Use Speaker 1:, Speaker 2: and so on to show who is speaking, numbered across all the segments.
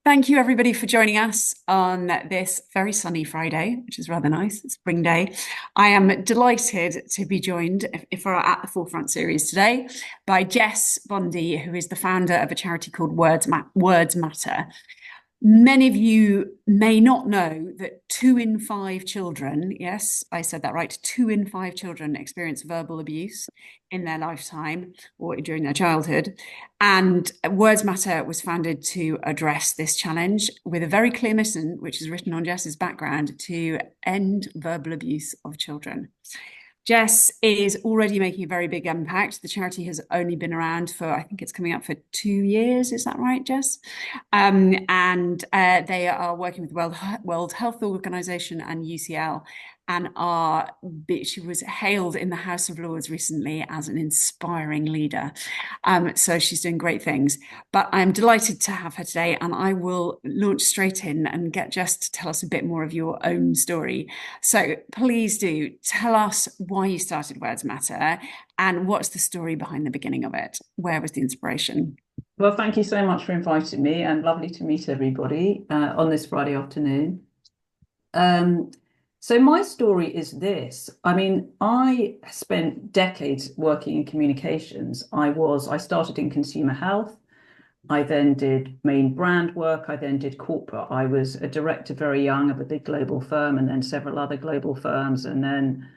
Speaker 1: Thank you, everybody, for joining us on this very sunny Friday, which is rather nice. It's spring day. I am delighted to be joined, if we're at the Forefront series today, by Jess Bondy, who is the founder of a charity called Words Matter. Many of you may not know that 2 in 5 children, yes, I said that right, 2 in 5 children experience verbal abuse in their lifetime or during their childhood. And Words Matter was founded to address this challenge with a very clear mission, which is written on Jess's background, to end verbal abuse of children. Jess is already making a very big impact. The charity has only been around for, I think it's coming up for 2 years. Is that right, Jess? And they are working with World Health Organization and UCL, and she was hailed in the House of Lords recently as an inspiring leader. So she's doing great things. But I'm delighted to have her today, and I will launch straight in and get Jess to tell us a bit more of your own story. So please do tell us why you started Words Matter and what's the story behind the beginning of it. Where was the inspiration?
Speaker 2: Well, thank you so much for inviting me, and lovely to meet everybody on this Friday afternoon. So my story is this. I mean, I spent decades working in communications. I started in consumer health. I then did main brand work. I then did corporate. I was a director very young of a big global firm, and then several other global firms, and then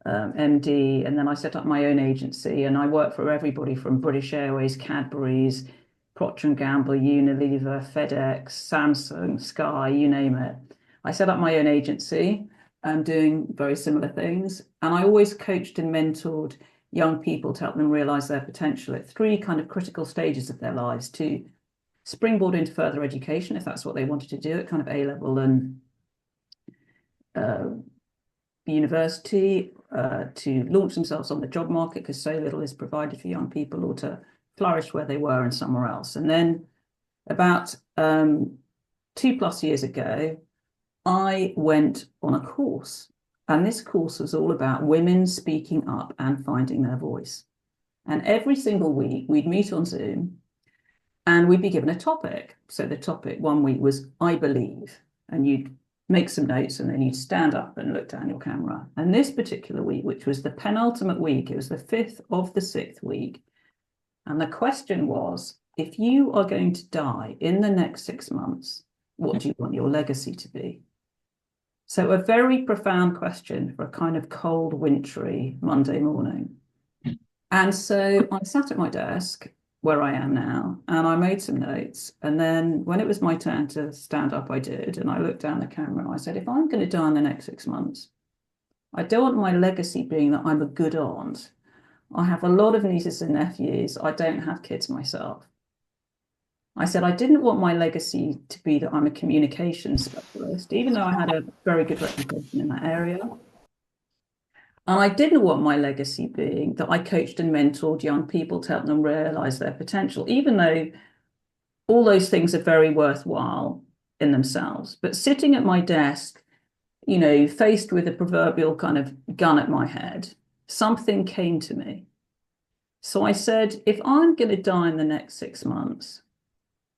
Speaker 2: MD, and then I set up my own agency, and I worked for everybody from British Airways, Cadbury's, Procter & Gamble, Unilever, FedEx, Samsung, Sky, you name it. I set up my own agency, doing very similar things. And I always coached and mentored young people to help them realize their potential at three kind of critical stages of their lives: to springboard into further education, if that's what they wanted to do at kind of A-level and university, to launch themselves on the job market because so little is provided for young people, or to flourish where they were and somewhere else. And then about 2+ years ago, I went on a course, and this course was all about women speaking up and finding their voice. And every single week we'd meet on Zoom and we'd be given a topic. So the topic one week was "I believe," and you'd make some notes and then you'd stand up and look down your camera. And this particular week, which was the penultimate week, it was the fifth of the sixth week, and the question was, if you are going to die in the next 6 months, what do you want your legacy to be? So a very profound question for a kind of cold, wintry Monday morning. And so I sat at my desk where I am now, and I made some notes. And then when it was my turn to stand up, I did. And I looked down the camera and I said, if I'm going to die in the next 6 months, I don't want my legacy being that I'm a good aunt. I have a lot of nieces and nephews. I don't have kids myself. I said I didn't want my legacy to be that I'm a communications specialist, even though I had a very good reputation in that area. And I didn't want my legacy being that I coached and mentored young people to help them realize their potential, even though all those things are very worthwhile in themselves. But sitting at my desk, faced with a proverbial kind of gun at my head, something came to me. So I said, if I'm going to die in the next 6 months,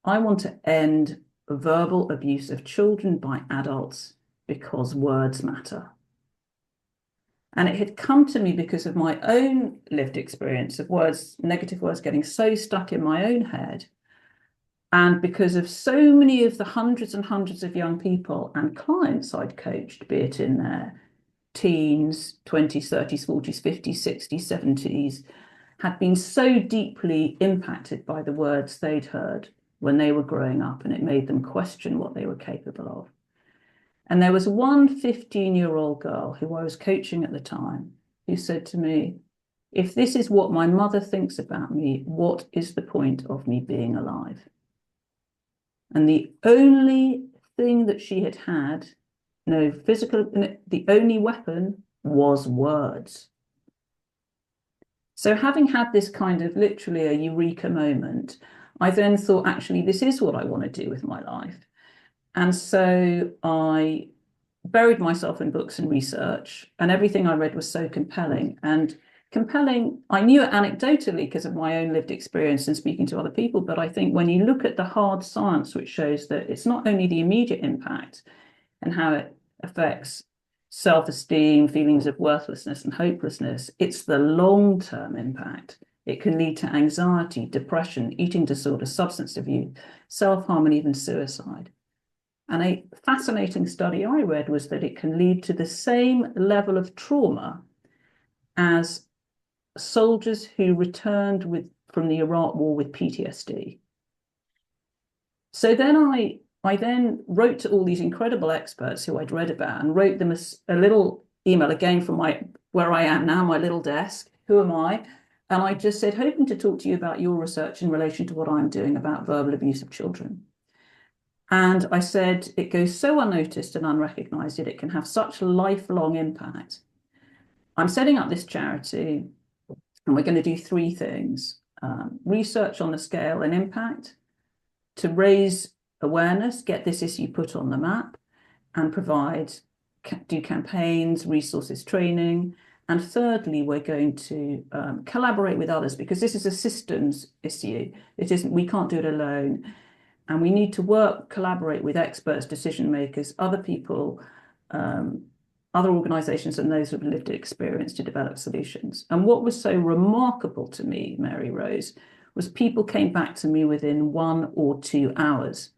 Speaker 2: I want to end verbal abuse of children by adults because words matter. And it had come to me because of my own lived experience of words, negative words getting so stuck in my own head. And because of so many of the hundreds and hundreds of young people and clients I'd coached, be it in their teens, 20s, 30s, 40s, 50s, 60s, 70s, had been so deeply impacted by the words they'd heard when they were growing up, and it made them question what they were capable of. And there was one 15-year-old girl who I was coaching at the time who said to me, if this is what my mother thinks about me, what is the point of me being alive? And the only thing that she had, no physical, the only weapon was words. So having had this kind of literally a eureka moment, I then thought, actually, this is what I want to do with my life. And so I buried myself in books and research, and everything I read was so compelling. And compelling. I knew it anecdotally because of my own lived experience and speaking to other people, but I think when you look at the hard science, which shows that it's not only the immediate impact and how it affects self-esteem, feelings of worthlessness and hopelessness, it's the long-term impact. It can lead to anxiety, depression, eating disorder, substance abuse, self-harm, and even suicide. And a fascinating study I read was that it can lead to the same level of trauma as soldiers who returned from the Iraq War with PTSD. So then I then wrote to all these incredible experts who I'd read about and wrote them a little email again from where I am now, my little desk. Who am I? And I just said, hoping to talk to you about your research in relation to what I'm doing about verbal abuse of children. And I said, it goes so unnoticed and unrecognized, yet it can have such lifelong impact. I'm setting up this charity, and we're going to do three things. Research on the scale and impact, to raise awareness, get this issue put on the map, and do campaigns, resources, training. And thirdly, we're going to collaborate with others, because this is a systems issue. It isn't, we can't do it alone. And we need to collaborate with experts, decision makers, other people, other organizations, and those with lived experience to develop solutions. And what was so remarkable to me, Mary Rose, was people came back to me within 1 or 2 hours.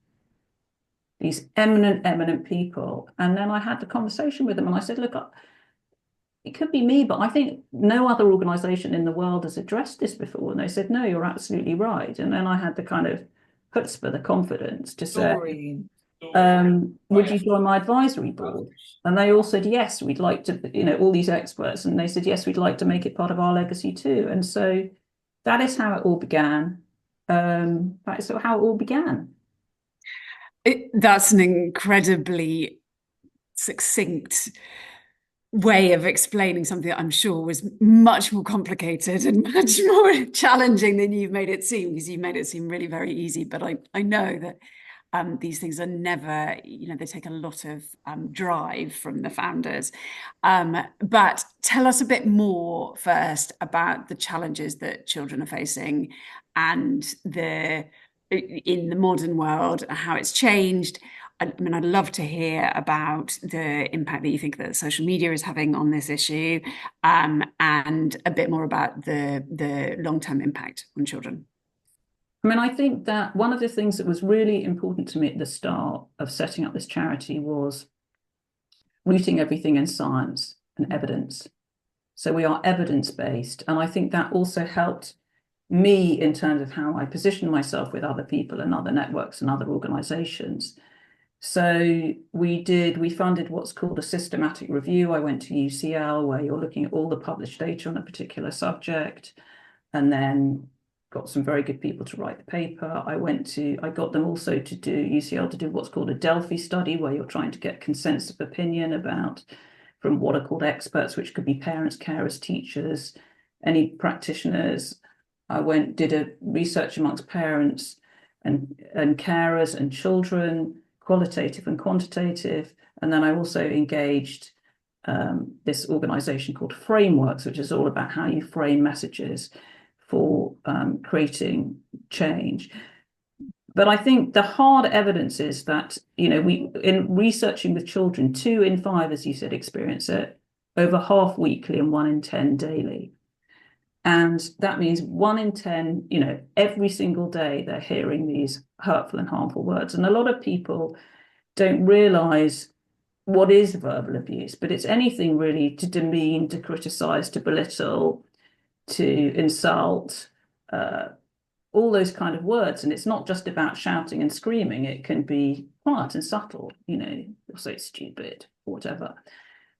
Speaker 2: These eminent people. And then I had the conversation with them and I said, look, it could be me, but I think no other organization in the world has addressed this before. And they said, no, you're absolutely right. And then I had the kind of chutzpah, the confidence to say, would you join my advisory board? And they all said, yes, we'd like to, all these experts. And they said, yes, we'd like to make it part of our legacy too. And so that is how it all began. That is how it all began.
Speaker 1: That's an incredibly succinct way of explaining something that I'm sure was much more complicated and much more challenging than you've made it seem, because you've made it seem really very easy. But I know that these things are never, they take a lot of drive from the founders. But tell us a bit more first about the challenges that children are facing and in the modern world, how it's changed. I mean, I'd love to hear about the impact that you think that social media is having on this issue, and a bit more about the long-term impact on children.
Speaker 2: I mean, I think that one of the things that was really important to me at the start of setting up this charity was rooting everything in science and evidence. So we are evidence-based. And I think that also helped me in terms of how I position myself with other people and other networks and other organizations. So we funded what's called a systematic review. I went to UCL, where you're looking at all the published data on a particular subject, and then got some very good people to write the paper. I got them also to do, UCL to do what's called a Delphi study, where you're trying to get consensus of opinion from what are called experts, which could be parents, carers, teachers, any practitioners. Did a research amongst parents and carers and children, qualitative and quantitative. And then I also engaged this organization called Frameworks, which is all about how you frame messages for creating change. But I think the hard evidence is that, in researching with children, 2 in 5, as you said, experience it, over half weekly and 1 in 10 daily. And that means 1 in 10, every single day they're hearing these hurtful and harmful words. And a lot of people don't realize what is verbal abuse, but it's anything really to demean, to criticize, to belittle, to insult, all those kind of words. And it's not just about shouting and screaming. It can be quiet and subtle, you'll say stupid or whatever.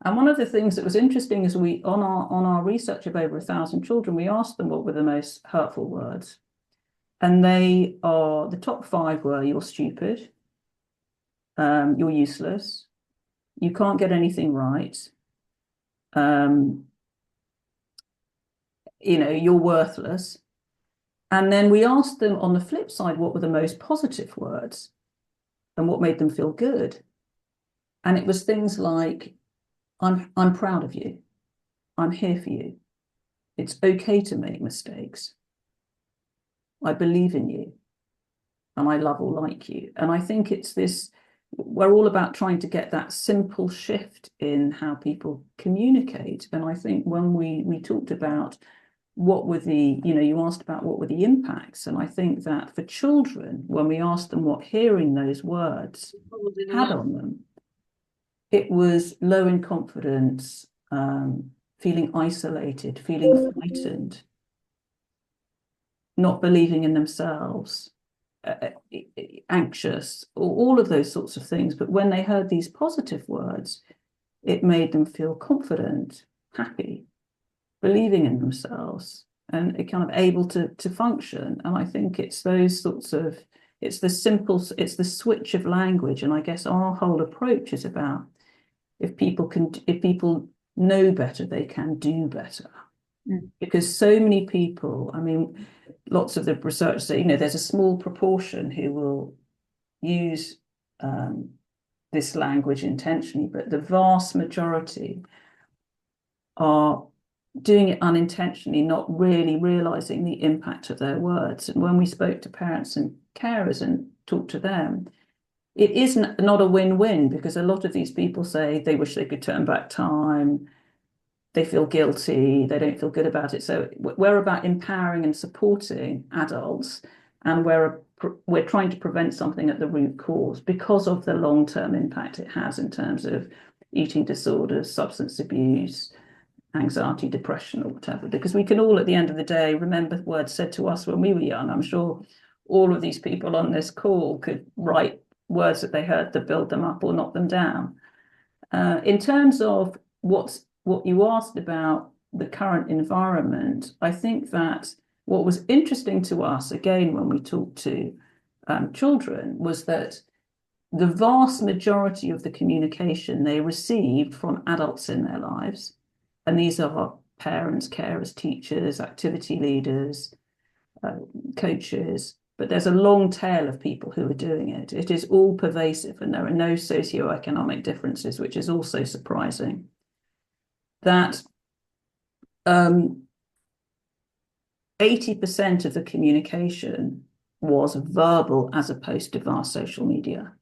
Speaker 2: And one of the things that was interesting is on our research of over 1,000 children, we asked them what were the most hurtful words. And the top 5 were, you're stupid, you're useless, you can't get anything right, you're worthless. And then we asked them on the flip side, what were the most positive words and what made them feel good? And it was things like, I'm proud of you. I'm here for you. It's okay to make mistakes. I believe in you and I love or like you. And I think it's this, we're all about trying to get that simple shift in how people communicate. And I think when we talked about what were the, you asked about what were the impacts. And I think that for children, when we asked them what hearing those words had on them, it was low in confidence, feeling isolated, feeling frightened, not believing in themselves, anxious, all of those sorts of things. But when they heard these positive words, it made them feel confident, happy, believing in themselves, and kind of able to function. And I think it's those sorts of, it's the switch of language. And I guess our whole approach is about if people know better, they can do better. Because so many people, I mean, lots of the research say, there's a small proportion who will use this language intentionally, but the vast majority are doing it unintentionally, not really realizing the impact of their words. And when we spoke to parents and carers and talked to them, it isn't not a win-win, because a lot of these people say they wish they could turn back time. They feel guilty, they don't feel good about it. So we're about empowering and supporting adults, and we're trying to prevent something at the root cause because of the long-term impact it has in terms of eating disorders, substance abuse, anxiety, depression, or whatever. Because we can all, at the end of the day, remember words said to us when we were young. I'm sure all of these people on this call could write words that they heard that build them up or knock them down. In terms of what you asked about the current environment, I think that what was interesting to us, again, when we talked to children, was that the vast majority of the communication they received from adults in their lives, and these are parents, carers, teachers, activity leaders, coaches, but there's a long tail of people who are doing it. It is all pervasive, and there are no socioeconomic differences, which is also surprising. That 80% of the communication was verbal as opposed to via social media.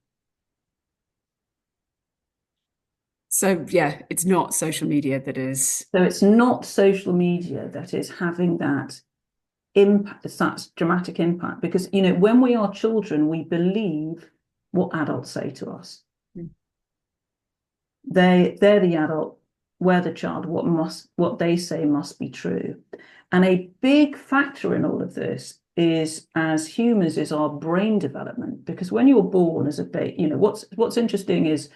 Speaker 1: So yeah, it's not social media that is.
Speaker 2: So it's not social media that is having that impact, such dramatic impact, because when we are children, we believe what adults say to us. They're the adult, we're the child. What they say must be true. And a big factor in all of this is, as humans, is our brain development. Because when you're born as a baby, what's interesting is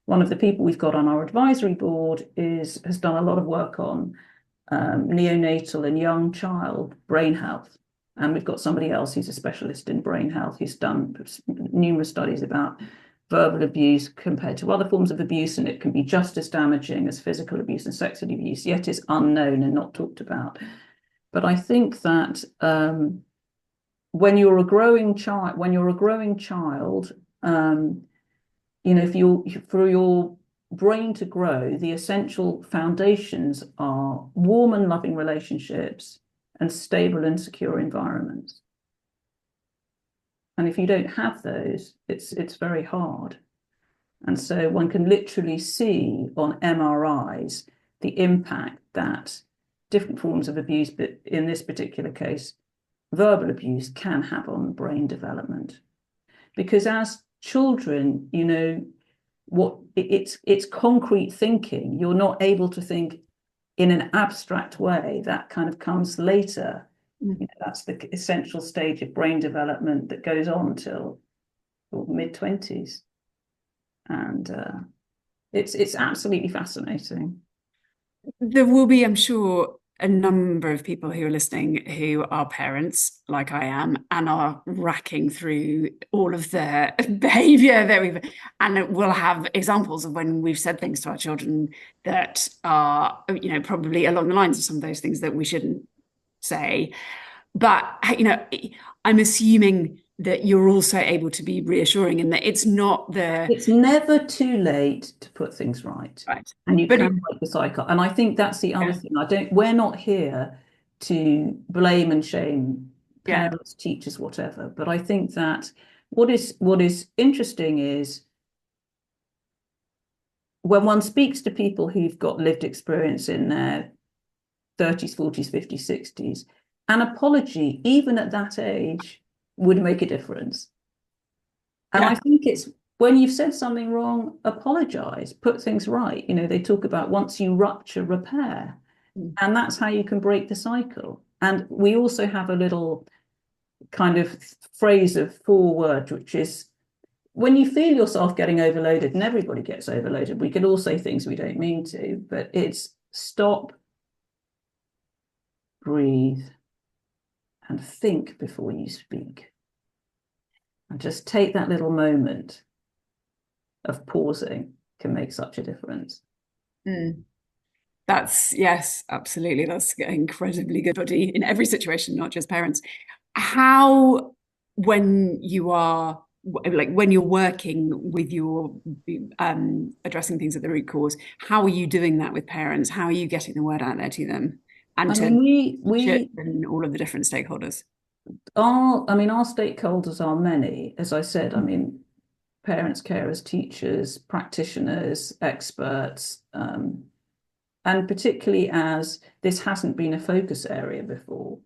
Speaker 2: one of the people we've got on our advisory board has done a lot of work on neonatal and young child brain health. And we've got somebody else who's a specialist in brain health who's done numerous studies about verbal abuse compared to other forms of abuse, and it can be just as damaging as physical abuse and sexual abuse, yet it's unknown and not talked about. But I think that when you're a growing child, for your brain to grow, the essential foundations are warm and loving relationships and stable and secure environments. And if you don't have those, it's very hard. And so one can literally see on MRIs the impact that different forms of abuse, but in this particular case, verbal abuse, can have on brain development. Because as children, it's concrete thinking. You're not able to think in an abstract way. That kind of comes later. That's the essential stage of brain development that goes on till mid-20s. And it's absolutely fascinating.
Speaker 1: There will be, I'm sure, a number of people who are listening who are parents, like I am, and are racking through all of the behavior that and we'll have examples of when we've said things to our children that are, probably along the lines of some of those things that we shouldn't say. But, I'm assuming that you're also able to be reassuring in that it's
Speaker 2: never too late to put things right.
Speaker 1: Right.
Speaker 2: And you
Speaker 1: But
Speaker 2: can break the cycle. And I think that's the other thing. We're not here to blame and shame
Speaker 1: Yeah.
Speaker 2: parents, teachers, whatever. But I think that what is interesting is when one speaks to people who've got lived experience in their 30s, 40s, 50s, 60s, an apology, even at that age, would make a difference. And I
Speaker 1: Yeah.
Speaker 2: think it's when you've said something wrong, apologize, put things right. They talk about once you rupture, repair.
Speaker 1: Mm.
Speaker 2: And that's how you can break the cycle. And we also have a little kind of phrase of 4 words, which is when you feel yourself getting overloaded, and everybody gets overloaded, we can all say things we don't mean to, but it's stop, breathe, and think before you speak. And just take that little moment of pausing can make such a difference.
Speaker 1: Mm. That's, yes, absolutely. That's incredibly good buddy in every situation, not just parents. How, when you are like when you're working with your addressing things at the root cause, how are you doing that with parents? How are you getting the word out there to them and
Speaker 2: I
Speaker 1: to
Speaker 2: mean, we
Speaker 1: teachers
Speaker 2: we
Speaker 1: and all of the different stakeholders?
Speaker 2: our stakeholders are many. As I said, I mean, parents, carers, teachers, practitioners, experts, and particularly as this hasn't been a focus area before.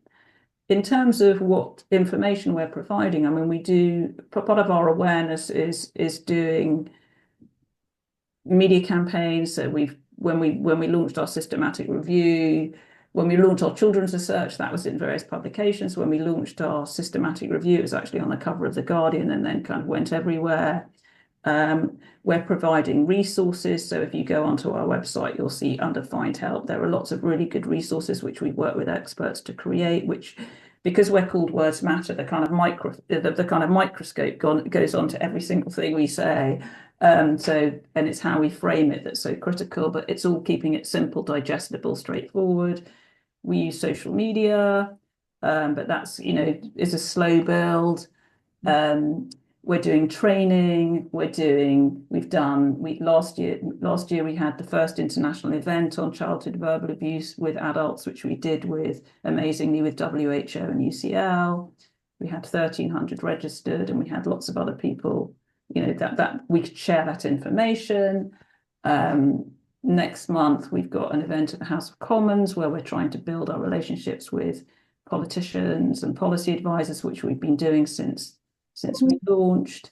Speaker 2: In terms of what information we're providing, I mean, we do part of our awareness is doing media campaigns. So when we launched our systematic review, when we launched our children's research, that was in various publications. When we launched our systematic review, it was actually on the cover of The Guardian and then kind of went everywhere. We're providing resources. So if you go onto our website, you'll see under Find Help, there are lots of really good resources which we work with experts to create, which because we're called Words Matter, the kind of microscope goes on to every single thing we say. And it's how we frame it that's so critical, but it's all keeping it simple, digestible, straightforward. We use social media, but that's, is a slow build. Um, we're doing training. Last year we had the first international event on childhood verbal abuse with adults, which we did amazingly with WHO and UCL. We had 1,300 registered, and we had lots of other people, that we could share that information. Next month, we've got an event at the House of Commons where we're trying to build our relationships with politicians and policy advisors, which we've been doing since we launched.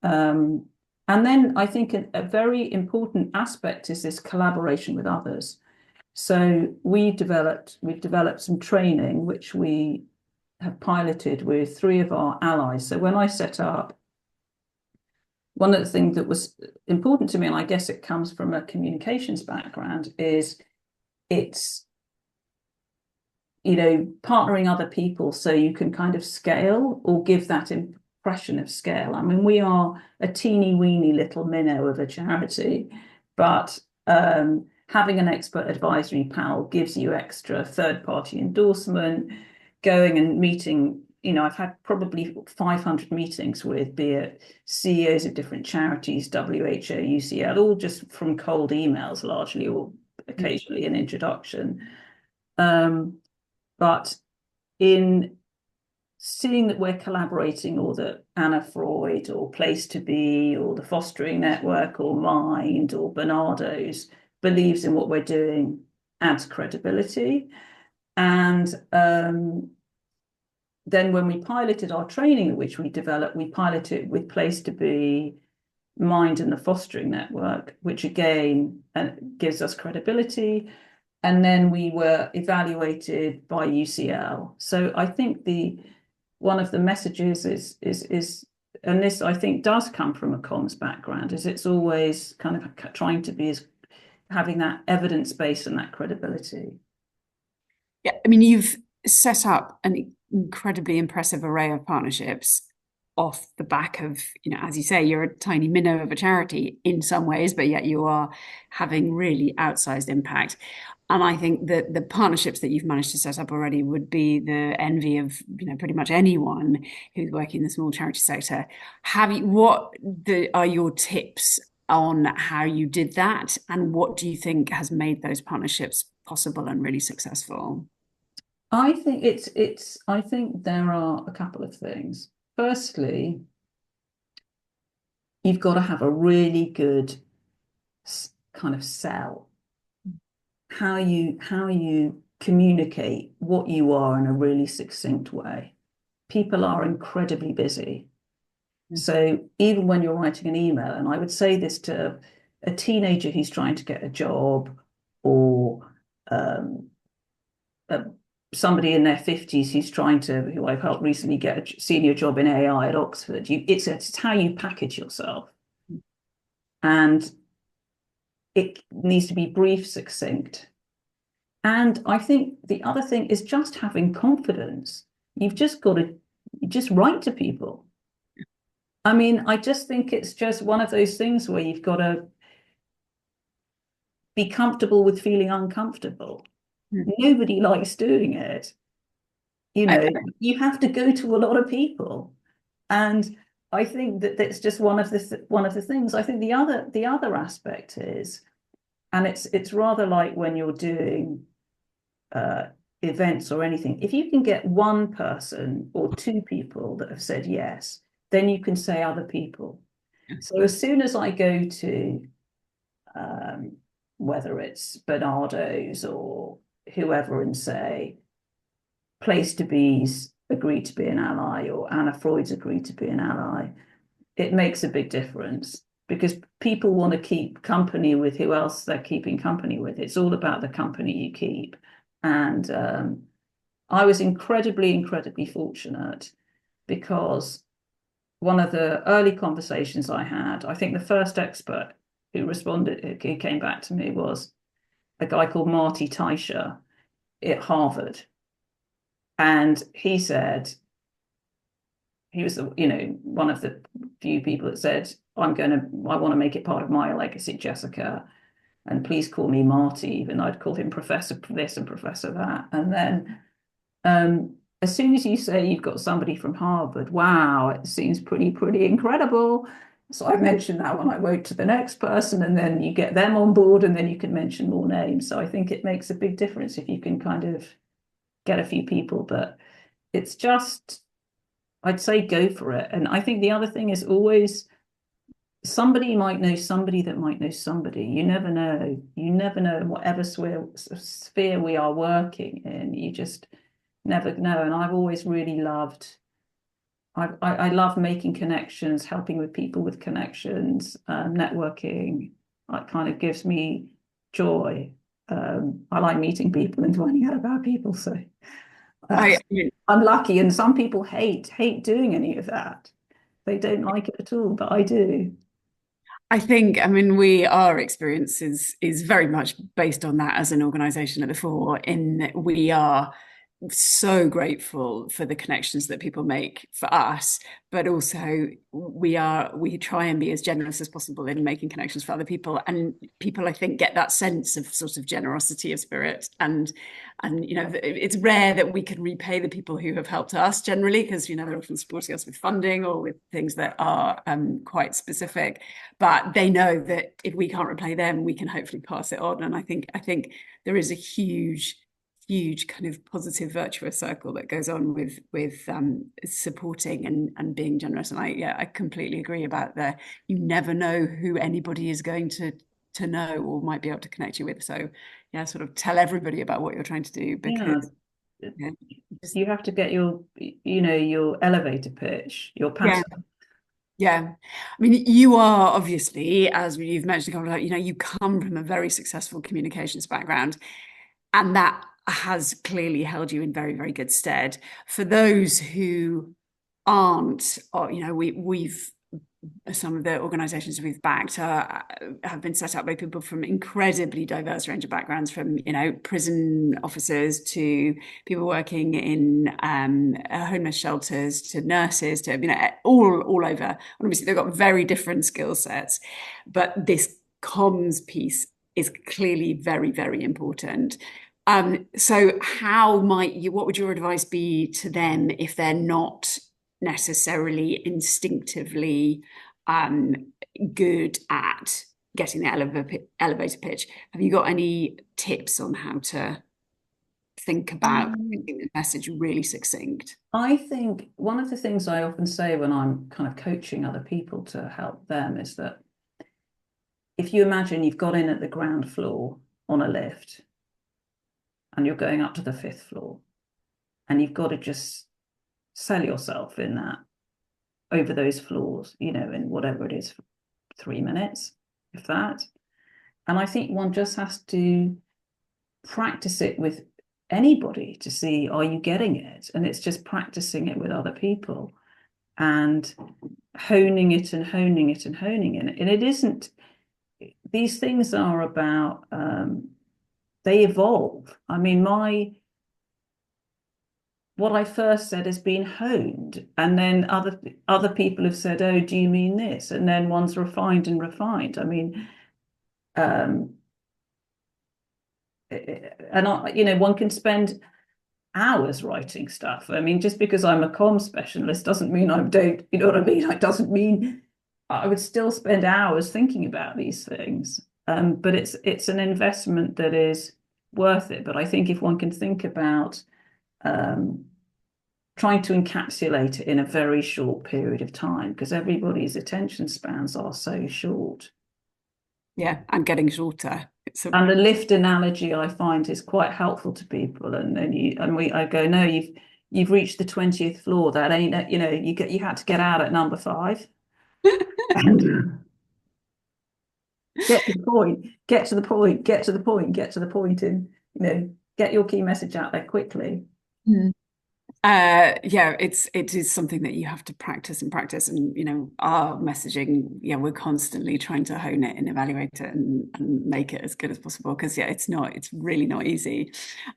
Speaker 2: And then I think a very important aspect is this collaboration with others. So we've developed some training which we have piloted with 3 of our allies. So when I set up, one of the things that was important to me, and I guess it comes from a communications background, is it's partnering other people so you can kind of scale or give that impression of scale. I mean, we are a teeny weeny little minnow of a charity, but having an expert advisory panel gives you extra third-party endorsement, going and meeting. I've had probably 500 meetings with, be it CEOs of different charities, WHO, UCL, all just from cold emails largely, or occasionally an introduction. But in seeing that we're collaborating, or that Anna Freud or Place to Be or the Fostering Network or Mind or Bernardo's believes in what we're doing adds credibility. And then when we piloted our training, which we developed, we piloted with Place to Be, Mind and the Fostering Network, which again gives us credibility. And then we were evaluated by UCL. So I think one of the messages is, and this I think does come from a comms background, is it's always kind of trying to be having that evidence base and that credibility.
Speaker 1: Yeah, I mean, you've set up an incredibly impressive array of partnerships off the back of, as you say, you're a tiny minnow of a charity in some ways, but yet you are having really outsized impact. And I think that the partnerships that you've managed to set up already would be the envy of, pretty much anyone who's working in the small charity sector. Are your tips on how you did that, and what do you think has made those partnerships possible and really successful?
Speaker 2: I think there are a couple of things. Firstly, you've got to have a really good kind of sell, how you communicate what you are in a really succinct way. People are incredibly busy. So even when you're writing an email, and I would say this to a teenager who's trying to get a job, or um, uh, somebody in their 50s who I've helped recently get a senior job in AI at Oxford. It's how you package yourself. And it needs to be brief, succinct. And I think the other thing is just having confidence. You've just got to just write to people. I mean, I just think it's just one of those things where you've got to be comfortable with feeling uncomfortable.
Speaker 1: Mm.
Speaker 2: Nobody likes doing it. You
Speaker 1: I,
Speaker 2: know, you have to go to a lot of people. And I think that that's just one of the things. I think the other aspect is, and it's rather like when you're doing uh, events or anything. If you can get one person or two people that have said yes, then you can say other people. So as soon as I go to um, whether it's Bernardo's or whoever and say Place to Be's agreed to be an ally or Anna Freud's agreed to be an ally, it makes a big difference because people want to keep company with who else they're keeping company with. It's all about the company you keep. And I was incredibly fortunate because one of the early conversations I had, I think the first expert who came back to me was a guy called Marty Teicher at Harvard. And he said, he was, one of the few people that said, I want to make it part of my legacy, Jessica. And please call me Marty, even though I'd call him Professor this and Professor that. And then as soon as you say you've got somebody from Harvard, wow, it seems pretty incredible. So I mentioned that when I wrote to the next person, and then you get them on board, and then you can mention more names. So I think it makes a big difference if you can kind of get a few people, but it's just, I'd say go for it. And I think the other thing is always somebody might know somebody that might know somebody. You never know. You never know in whatever sphere we are working in. You just never know. And I've always really loved, I love making connections, helping with people with connections, networking. It kind of gives me joy. I like meeting people and finding out about people. So uh,
Speaker 1: I, I
Speaker 2: I'm lucky. And some people hate doing any of that. They don't like it at all, but I do.
Speaker 1: I think, I mean, our experience is very much based on that as an organisation at the fore, in that we are so grateful for the connections that people make for us, but also we try and be as generous as possible in making connections for other people. And people, I think, get that sense of sort of generosity of spirit. And it's rare that we can repay the people who have helped us generally, because they're often supporting us with funding or with things that are quite specific. But they know that if we can't repay them, we can hopefully pass it on. And I think there is a huge kind of positive virtuous circle that goes on with supporting and being generous. And I completely agree about you never know who anybody is going to know or might be able to connect you with. So yeah, sort of tell everybody about what you're trying to do,
Speaker 2: Yeah.
Speaker 1: because yeah, just,
Speaker 2: You have to get your elevator pitch, your
Speaker 1: yeah.
Speaker 2: passive.
Speaker 1: Yeah. I mean, you are obviously, as you've mentioned, you come from a very successful communications background, and that has clearly held you in very, very good stead. For those who aren't, or, we've some of the organizations we've backed have been set up by people from incredibly diverse range of backgrounds, from prison officers to people working in homeless shelters to nurses to all over. And obviously they've got very different skill sets, but this comms piece is clearly very, very important. So what would your advice be to them if they're not necessarily instinctively um, good at getting the elevator pitch? Have you got any tips on how to think about
Speaker 2: Um,
Speaker 1: making the message really succinct?
Speaker 2: I think one of the things I often say when I'm kind of coaching other people to help them is that if you imagine you've got in at the ground floor on a lift and you're going up to the fifth floor, and you've got to just sell yourself in that over those floors, in whatever it is, for 3 minutes, if that. And I think one just has to practice it with anybody to see, are you getting it? And it's just practicing it with other people and honing it and honing it and honing it. And it isn't, these things are about, they evolve. I mean, what I first said has been honed, and then other people have said, "Oh, do you mean this?" And then one's refined and refined. I mean, um, one can spend hours writing stuff. I mean, just because I'm a comm specialist doesn't mean I don't, you know what I mean? It doesn't mean I would still spend hours thinking about these things. But it's an investment that is worth it. But I think if one can think about um, trying to encapsulate it in a very short period of time, because everybody's attention spans are so short.
Speaker 1: Yeah, and getting shorter. It's a
Speaker 2: And the lift analogy I find is quite helpful to people. And then I go, no, you've reached the 20th floor. That ain't, you had to get out at number 5 and get to the point, get to the point, get to the point, get to the point, and get your key message out there quickly.
Speaker 1: Mm. Yeah, it is something that you have to practice and practice, and our messaging, yeah, we're constantly trying to hone it and evaluate it and make it as good as possible because yeah, it's really not easy.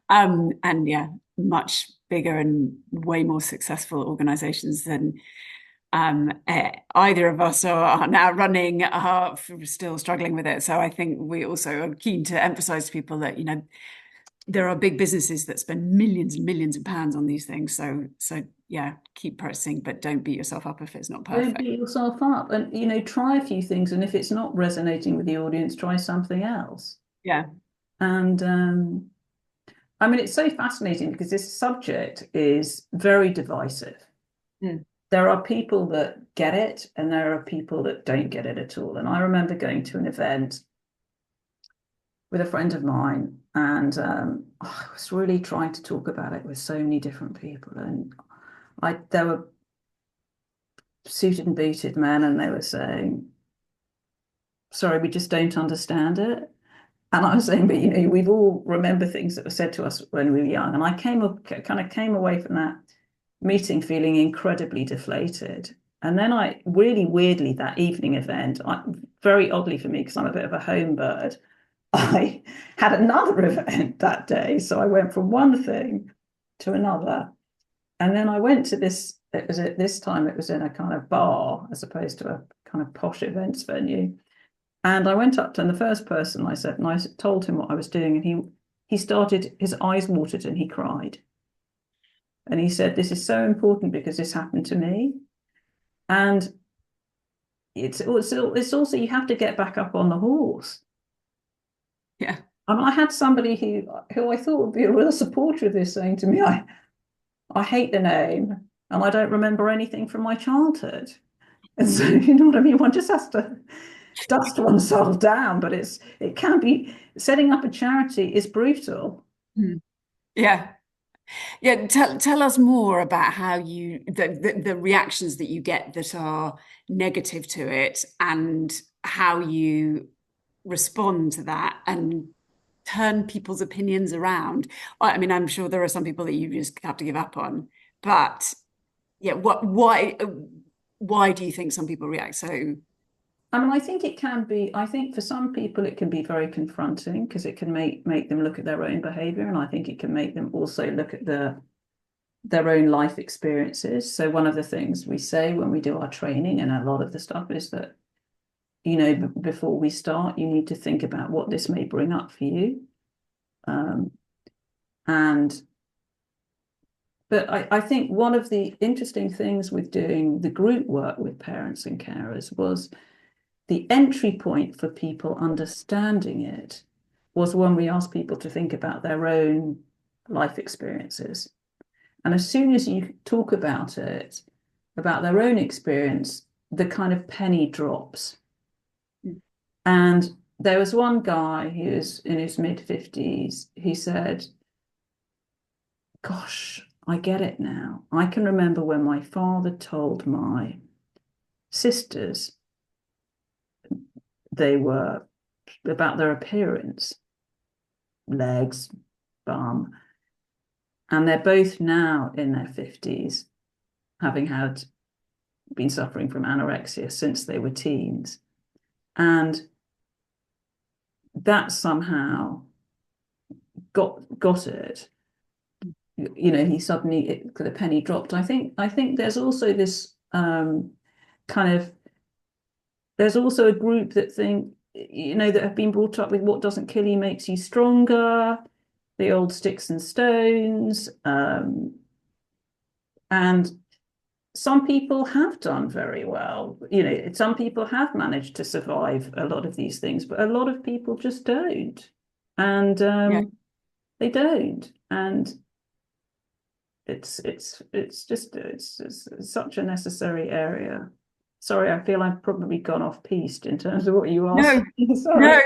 Speaker 1: And yeah, much bigger and way more successful organizations than either of us are now running are still struggling with it. So I think we also are keen to emphasize to people that there are big businesses that spend millions and millions of pounds on these things. So yeah, keep practicing, but don't beat yourself up if it's not
Speaker 2: Don't
Speaker 1: perfect.
Speaker 2: beat yourself up, and try a few things, and if it's not resonating with the audience, try something else.
Speaker 1: Yeah.
Speaker 2: And I mean, it's so fascinating because this subject is very divisive.
Speaker 1: Mm.
Speaker 2: There are people that get it, and there are people that don't get it at all. And I remember going to an event with a friend of mine, and I was really trying to talk about it with so many different people, and there were suited and booted men, and they were saying, "Sorry, we just don't understand it." And I was saying, but we've all remember things that were said to us when we were young. And I kind of came away from that meeting feeling incredibly deflated. And then I really weirdly that evening event, very oddly for me, because I'm a bit of a home bird, I had another event that day. So I went from one thing to another. And then I went to this, it was at this time, it was in a kind of bar as opposed to a kind of posh events venue. And I went up to the first person I said, and I told him what I was doing, and he started, his eyes watered and he cried. And he said, "This is so important because this happened to me." And it's also you have to get back up on the horse.
Speaker 1: Yeah.
Speaker 2: And I had somebody who I thought would be a real supporter of this saying to me, I hate the name and I don't remember anything from my childhood. And so,
Speaker 1: Mm.
Speaker 2: you know what I mean? One just has to dust oneself down, but it can be setting up a charity is brutal.
Speaker 1: Mm. Yeah. Yeah, tell us more about how the reactions that you get that are negative to it and how you respond to that and turn people's opinions around. I mean, I'm sure there are some people that you just have to give up on, but yeah, why do you think some people react so?
Speaker 2: I mean, I think it can be, I think for some people it can be very confronting because it can make them look at their own behavior. And I think it can make them also look at their own life experiences. So one of the things we say when we do our training and a lot of the stuff is that, before we start, you need to think about what this may bring up for you. Um, and But I think one of the interesting things with doing the group work with parents and carers was the entry point for people understanding it was when we asked people to think about their own life experiences. And as soon as you talk about it, about their own experience, the kind of penny drops.
Speaker 1: Mm.
Speaker 2: And there was one guy who was in his mid-50s. He said, gosh, I get it now. I can remember when my father told my sisters they were about their appearance, legs, bum, and they're both now in their 50s, having been suffering from anorexia since they were teens. And that somehow got it. He suddenly the penny dropped. I think there's also this kind of there's also a group that think that have been brought up with what doesn't kill you makes you stronger, the old sticks and stones, and some people have done very well. Some people have managed to survive a lot of these things, but a lot of people just don't, and
Speaker 1: Yeah.
Speaker 2: they don't, and it's such a necessary area. Sorry, I feel I've probably gone off piste in terms of what you asked.
Speaker 1: No, no,
Speaker 2: Sorry.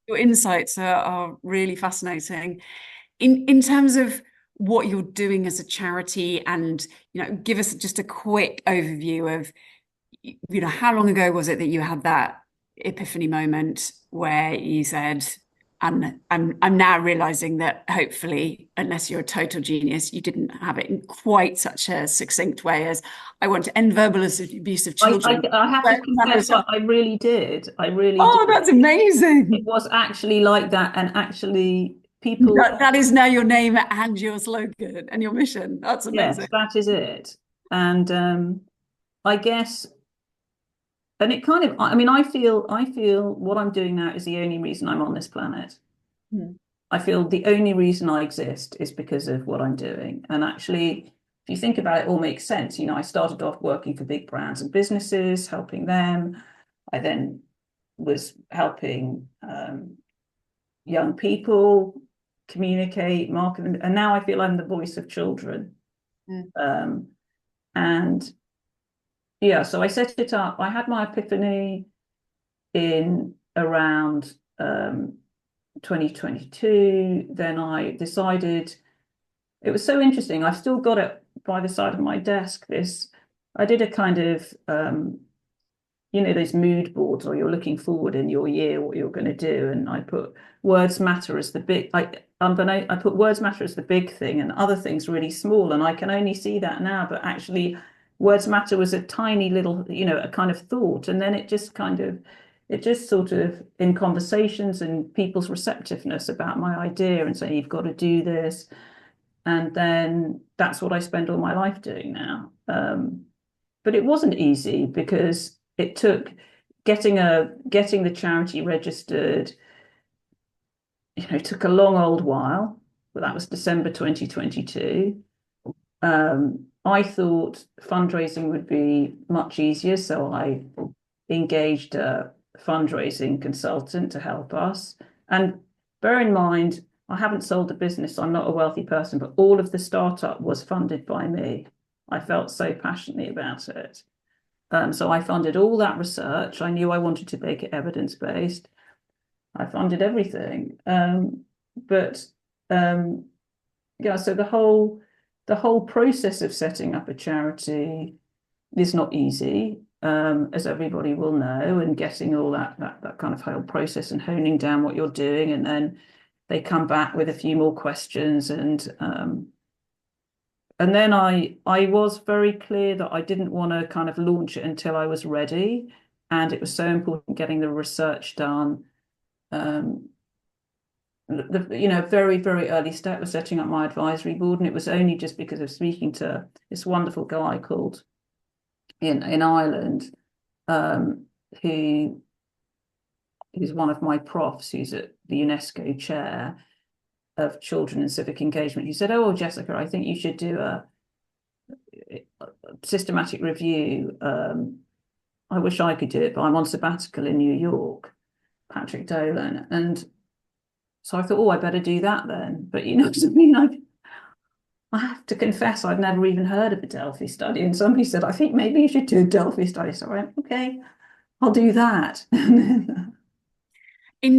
Speaker 1: your insights are really fascinating. In terms of what you're doing as a charity, and give us just a quick overview of how long ago was it that you had that epiphany moment where you said, I'm now realizing that hopefully, unless you're a total genius, you didn't have it in quite such a succinct way as I want to end verbal abuse of children.
Speaker 2: I have to confess, I really did. I really
Speaker 1: Oh,
Speaker 2: did.
Speaker 1: that's amazing.
Speaker 2: It was actually like that, and actually, people.
Speaker 1: That is now your name and your slogan and your mission. That's
Speaker 2: Yes,
Speaker 1: amazing.
Speaker 2: that is it. And I guess, and it kind of, I mean, I feel what I'm doing now is the only reason I'm on this planet.
Speaker 1: Hmm.
Speaker 2: I feel the only reason I exist is because of what I'm doing. And actually, if you think about it, it all makes sense. I started off working for big brands and businesses, helping them. I then was helping young people communicate, market them, and now I feel I'm the voice of children.
Speaker 1: Hmm.
Speaker 2: Um, and yeah, so I set it up. I had my epiphany in around 2022. Then I decided it was so interesting. I've still got it by the side of my desk. I did a kind of those mood boards, or you're looking forward in your year, what you're going to do. And I put words matter as the big, I put words matter as the big thing, and other things really small. And I can only see that now, but actually, words matter was a tiny little, a kind of thought. And then it just sort of in conversations and people's receptiveness about my idea and saying, you've got to do this. And then that's what I spend all my life doing now. But it wasn't easy because it took getting the charity registered. It took a long old while, but that was December 2022. I thought fundraising would be much easier, so I engaged a fundraising consultant to help us. And bear in mind, I haven't sold a business, I'm not a wealthy person, but all of the startup was funded by me. I felt so passionately about it. So I funded all that research. I knew I wanted to make it evidence-based. I funded everything. But yeah, so the whole process of setting up a charity is not easy, as everybody will know, and getting all that kind of whole process and honing down what you're doing, and then they come back with a few more questions, and then I was very clear that I didn't want to kind of launch it until I was ready, and it was so important getting the research done. Um, very, very early step was setting up my advisory board, and it was only just because of speaking to this wonderful guy called in Ireland, um, who who's one of my profs, who's at the UNESCO chair of children and civic engagement. He said, "Oh, Jessica, I think you should do a systematic review. I wish I could do it, but I'm on sabbatical in New York, Patrick Dolan." And So I thought, oh, I better do that then. But you know what I mean? I have to confess, I'd never even heard of a Delphi study. And somebody said, I think maybe you should do a Delphi study. So I went, okay, I'll do that.
Speaker 1: In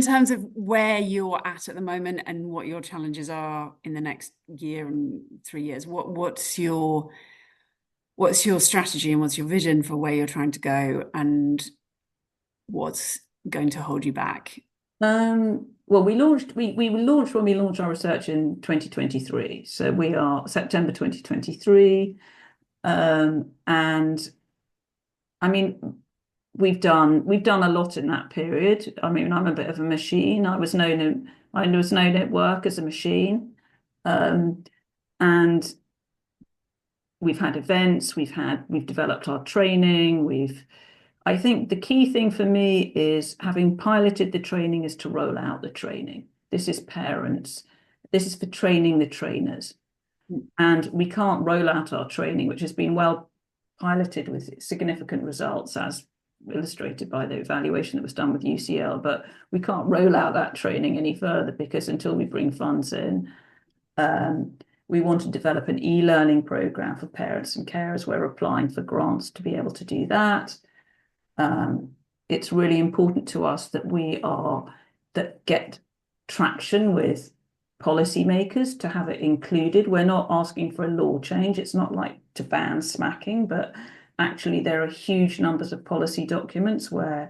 Speaker 1: terms of where you're at the moment and what your challenges are in the next year and 3 years, what's your strategy and what's your vision for where you're trying to go and what's going to hold you back?
Speaker 2: Well, we launched when we launched our research in 2023. So we are September 2023. And I mean, we've done a lot in that period. I mean, I'm a bit of a machine. I was known at work as a machine. Um, and we've had events, we've developed our training, I think the key thing for me is having piloted the training is to roll out the training. This is parents. This is for training the trainers. And we can't roll out our training, which has been well piloted with significant results, as illustrated by the evaluation that was done with UCL. But we can't roll out that training any further because until we bring funds in, we want to develop an e-learning program for parents and carers. We're applying for grants to be able to do that. It's really important to us that get traction with policymakers to have it included. We're not asking for a law change. It's not like to ban smacking, but actually there are huge numbers of policy documents where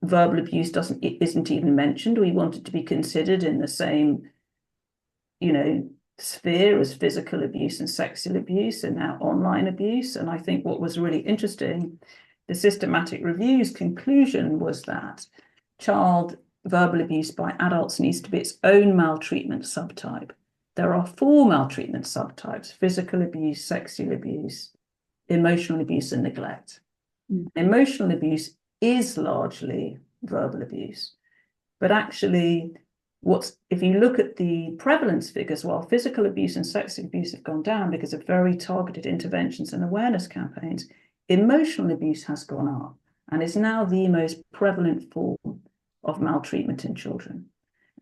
Speaker 2: verbal abuse isn't even mentioned. We want it to be considered in the same, sphere as physical abuse and sexual abuse and now online abuse. And I think what was really interesting, the systematic review's conclusion was that child verbal abuse by adults needs to be its own maltreatment subtype. There are 4 maltreatment subtypes: physical abuse, sexual abuse, emotional abuse, and neglect. Emotional abuse is largely verbal abuse, but actually if you look at the prevalence figures, while physical abuse and sexual abuse have gone down because of very targeted interventions and awareness campaigns, emotional abuse has gone up and is now the most prevalent form of maltreatment in children.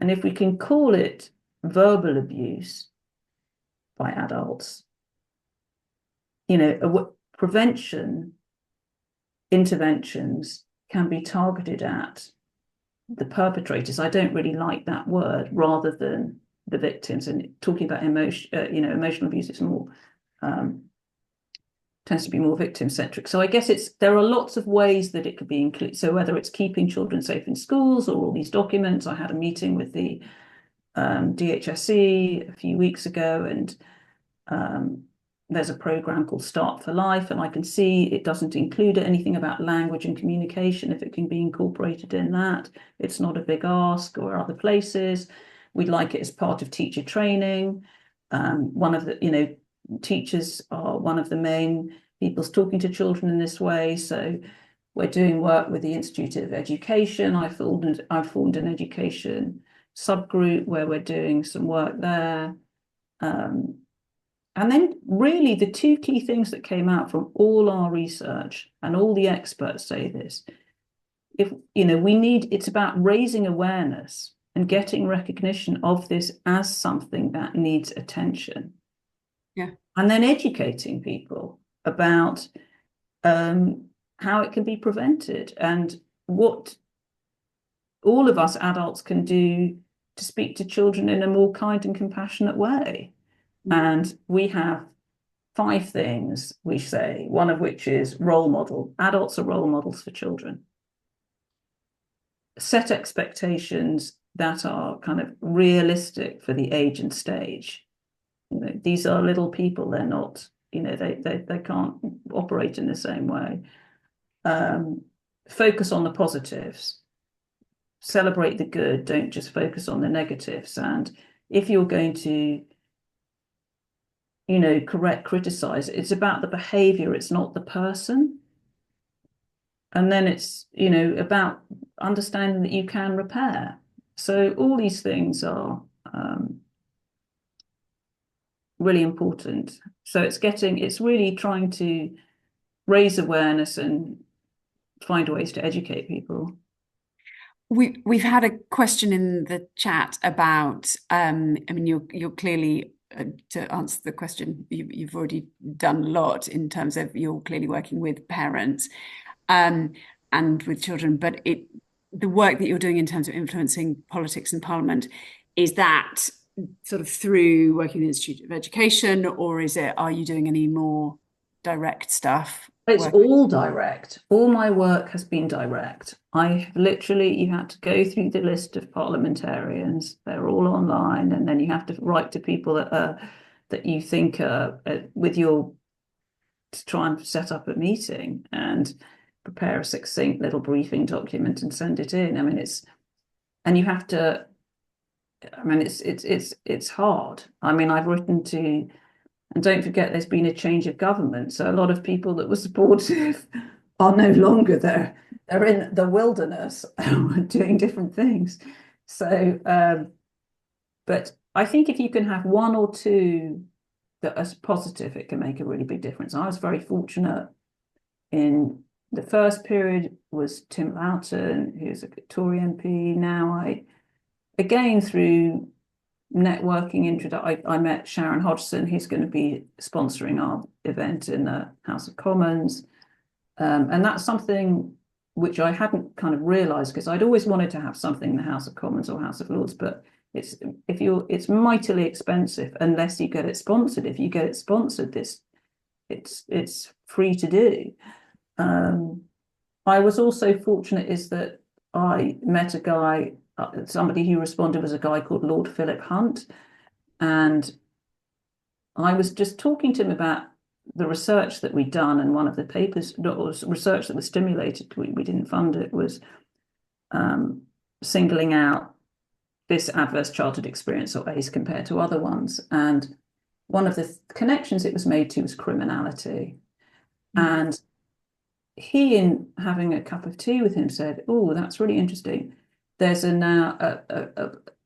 Speaker 2: And if we can call it verbal abuse by adults, prevention interventions can be targeted at the perpetrators. I don't really like that word, rather than the victims. And talking about emotional abuse is more tends to be more victim centric. So I guess there are lots of ways that it could be included. So whether it's keeping children safe in schools or all these documents, I had a meeting with the DHSE a few weeks ago, and there's a program called Start for Life, and I can see it doesn't include anything about language and communication. If it can be incorporated in that, it's not a big ask, or other places. We'd like it as part of teacher training. One of the, teachers are one of the main people's talking to children in this way. So we're doing work with the Institute of Education. I've formed an education subgroup where we're doing some work there. And then really the 2 key things that came out from all our research, and all the experts say this, it's about raising awareness and getting recognition of this as something that needs attention.
Speaker 1: Yeah.
Speaker 2: And then educating people about how it can be prevented and what all of us adults can do to speak to children in a more kind and compassionate way. And we have 5 things we say, one of which is role model. Adults are role models for children. Set expectations that are kind of realistic for the age and stage. These are little people. They're not, they can't operate in the same way. Focus on the positives. Celebrate the good. Don't just focus on the negatives. And if you're going to criticize, it's about the behavior, it's not the person. And then it's, about understanding that you can repair. So all these things are really important. So it's really trying to raise awareness and find ways to educate people.
Speaker 1: We've had a question in the chat about, I mean, you're clearly, to answer the question, you've already done a lot in terms of you're clearly working with parents, um, and with children, but the work that you're doing in terms of influencing politics and parliament, is that sort of through working in the Institute of Education, or are you doing any more direct stuff?
Speaker 2: It's all direct. All my work has been direct. I literally, you had to go through the list of parliamentarians. They're all online, and then you have to write to people that you think with your to try and set up a meeting and prepare a succinct little briefing document and send it in. I mean, and you have to. I mean, it's hard. I mean, I've written to. And don't forget, there's been a change of government. So a lot of people that were supportive are no longer there. They're in the wilderness doing different things. So, but I think if you can have one or two that are positive, it can make a really big difference. I was very fortunate in the first period was Tim Loughton, who's a Tory MP. Now again, through networking I met Sharon Hodgson, who's going to be sponsoring our event in the House of Commons. And that's something which I hadn't kind of realised, because I'd always wanted to have something in the House of Commons or House of Lords, but it's mightily expensive unless you get it sponsored. If you get it sponsored, it's free to do. I was also fortunate is that I met a guy, somebody who responded was a guy called Lord Philip Hunt. And I was just talking to him about the research that we'd done. And one of the papers, research that was stimulated, we didn't fund it, was singling out this adverse childhood experience, or ACE, compared to other ones. And one of the connections it was made to was criminality. And he, in having a cup of tea with him, said, "Oh, that's really interesting. There's now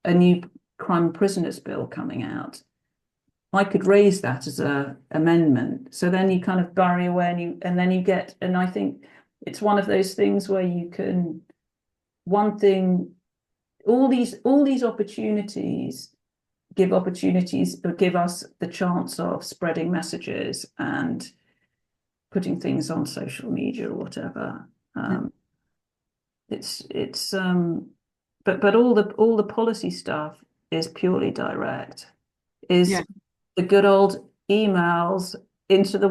Speaker 2: a new crime prisoners bill coming out. I could raise that as an amendment." So then you kind of bury away, and then you get, and I think it's one of those things where you can, one thing, all these opportunities give us the chance of spreading messages and putting things on social media or whatever. But all the policy stuff is purely direct. Is the good old emails into the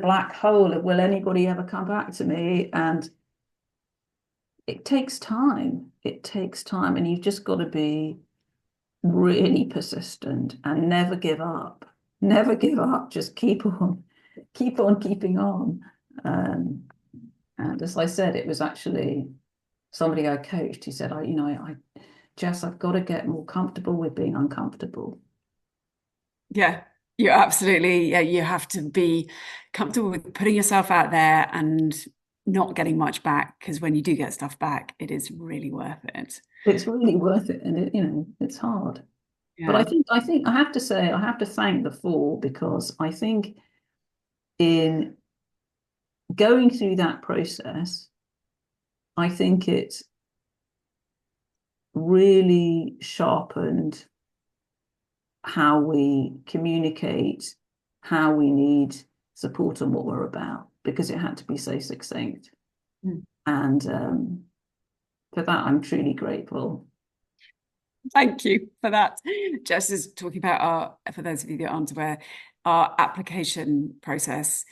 Speaker 2: black hole of, will anybody ever come back to me? And it takes time. And you've just got to be really persistent and never give up. Never give up. Just keep on keeping on. And as I said, it was actually somebody I coached who said, Jess, I've got to get more comfortable with being uncomfortable.
Speaker 1: Yeah, you absolutely. Yeah, you have to be comfortable with putting yourself out there and not getting much back, because when you do get stuff back, it is really worth it.
Speaker 2: It's really worth it, and it's hard.
Speaker 1: Yeah.
Speaker 2: But I think I have to say, I have to thank the fall, because I think in going through that process, I think it really sharpened how we communicate, how we need support, and what we're about, because it had to be so succinct. And for that, I'm truly grateful.
Speaker 1: Thank you for that. Jess is talking about for those of you that aren't aware, our application process.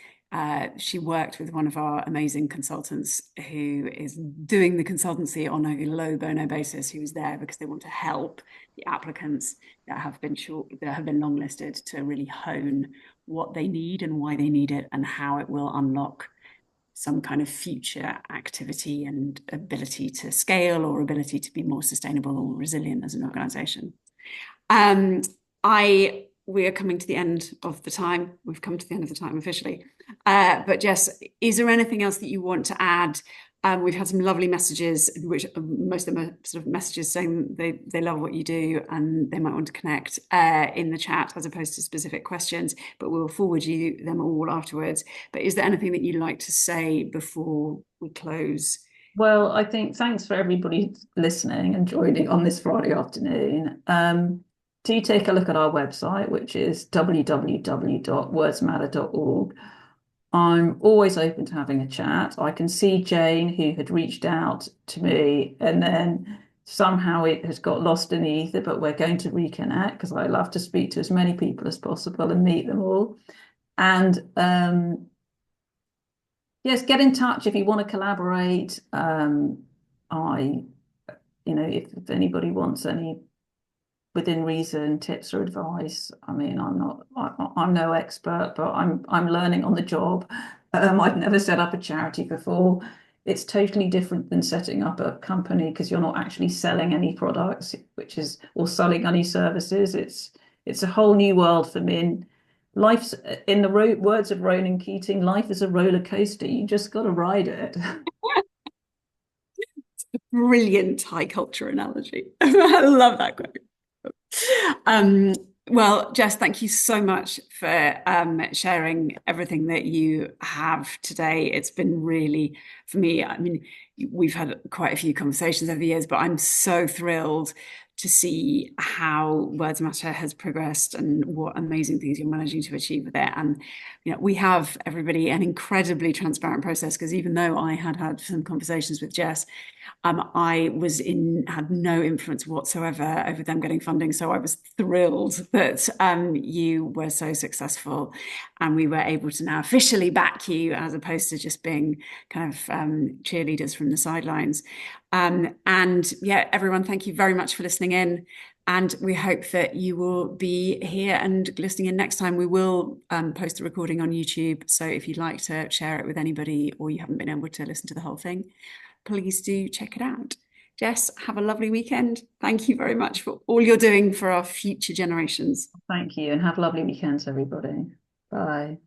Speaker 1: She worked with one of our amazing consultants who is doing the consultancy on a low bono basis, who is there because they want to help the applicants that have been longlisted to really hone what they need and why they need it, and how it will unlock some kind of future activity and ability to scale, or ability to be more sustainable or resilient as an organization. We are coming to the end of the time. We've come to the end of the time officially. But Jess, is there anything else that you want to add? We've had some lovely messages, which most of them are sort of messages saying they love what you do and they might want to connect in the chat, as opposed to specific questions, but we'll forward you them all afterwards. But is there anything that you'd like to say before we close
Speaker 2: Well, I think thanks for everybody listening and joining on this Friday afternoon. Do take a look at our website, which is www.wordsmatter.org. I'm always open to having a chat. I can see Jane, who had reached out to me, and then somehow it has got lost in the ether, but we're going to reconnect because I love to speak to as many people as possible and meet them all. And yes, get in touch if you want to collaborate. I, if anybody wants any within reason tips or advice, I mean, I'm no expert, but I'm learning on the job. I've never set up a charity before. It's totally different than setting up a company because you're not actually selling any products, or selling any services. It's a whole new world for me. And life's, in the words of Ronan Keating, life is a roller coaster. You just got to ride it.
Speaker 1: Brilliant high culture analogy. I love that quote. Um, well, Jess, thank you so much for sharing everything that you have today. It's been really, for me, I mean, we've had quite a few conversations over the years, but I'm so thrilled to see how Words Matter has progressed and what amazing things you're managing to achieve with it. And we have everybody an incredibly transparent process because even though I had some conversations with Jess, I had no influence whatsoever over them getting funding. So I was thrilled that you were so successful and we were able to now officially back you as opposed to just being kind of cheerleaders from the sidelines. And yeah, everyone, thank you very much for listening in. And we hope that you will be here and listening in next time. We will post the recording on YouTube. So if you'd like to share it with anybody or you haven't been able to listen to the whole thing, please do check it out. Jess, have a lovely weekend. Thank you very much for all you're doing for our future generations.
Speaker 2: Thank you and have lovely weekends, everybody. Bye.